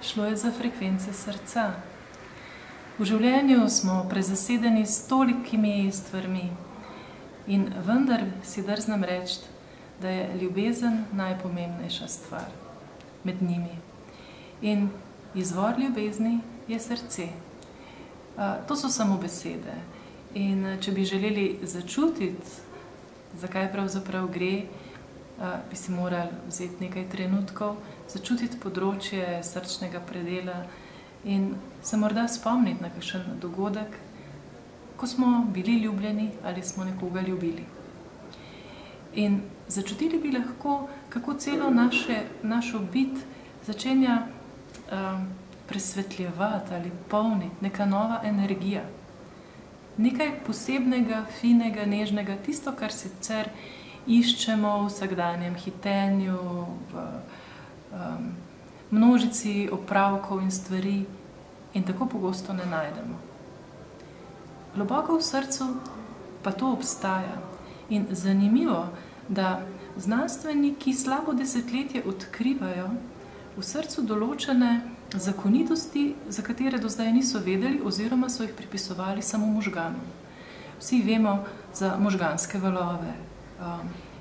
Šlo je za frekvence srca. V življenju smo prezasedeni s tolikimi stvarmi in vendar si drznem reči, da je ljubezen najpomembnejša stvar med njimi. In izvor ljubezni je srce. To so samo besede. In če bi želeli začutiti, zakaj pravzaprav gre, bi si morali vzeti nekaj trenutkov, začutiti področje srčnega predela in se morda spomniti na kakšen dogodek, ko smo bili ljubljeni ali smo nekoga ljubili. In začutili bi lahko, kako celo našo bit začenja presvetljevati ali polniti neka nova energija. Nekaj posebnega, finega, nežnega, tisto, kar sicer iščemo v vsakdanjem hitenju, v množici opravkov in stvari in tako pogosto ne najdemo. Globoko v srcu pa to obstaja. In zanimivo, da znanstveniki slabo desetletje odkrivajo v srcu določene zakonitosti, za katere do zdaj niso vedeli oziroma so jih pripisovali samo možganom. Vsi vemo za možganske valove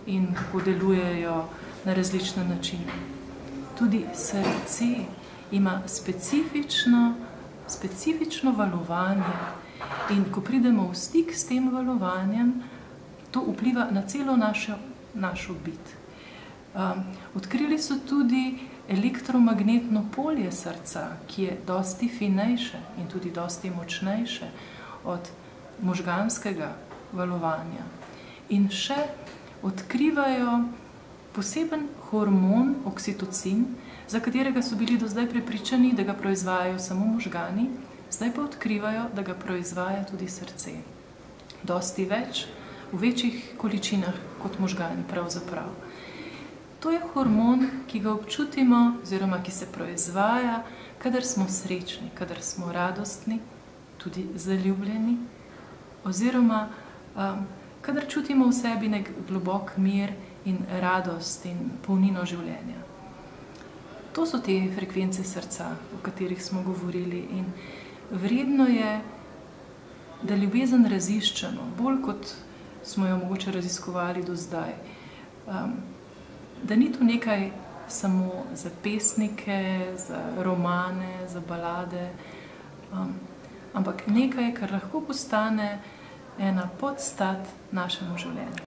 in kako delujejo na različne načine. Tudi srce ima specifično valovanje in ko pridemo v stik s tem valovanjem, to vpliva na celo našo bit. Odkrili so tudi elektromagnetno polje srca, ki je dosti finejše in tudi dosti močnejše od možganskega valovanja. In še odkrivajo poseben hormon oksitocin, za katerega so bili do zdaj prepričani, da ga proizvajajo samo možgani, zdaj pa odkrivajo, da ga proizvaja tudi srce. Dosti več, v večjih količinah kot možgani pravzaprav. To je hormon, ki ga občutimo oziroma ki se proizvaja, kadar smo srečni, kadar smo radostni, tudi zaljubljeni, oziroma kadar čutimo v sebi nek globok mir in radost in polnino življenja. To so te frekvence srca, o katerih smo govorili, in vredno je, da ljubezen raziščemo, bolj kot smo jo mogoče raziskovali do zdaj. Da ni to nekaj samo za pesnike, za romane, za balade, ampak nekaj, kar lahko postane ena podstat našemu življenju.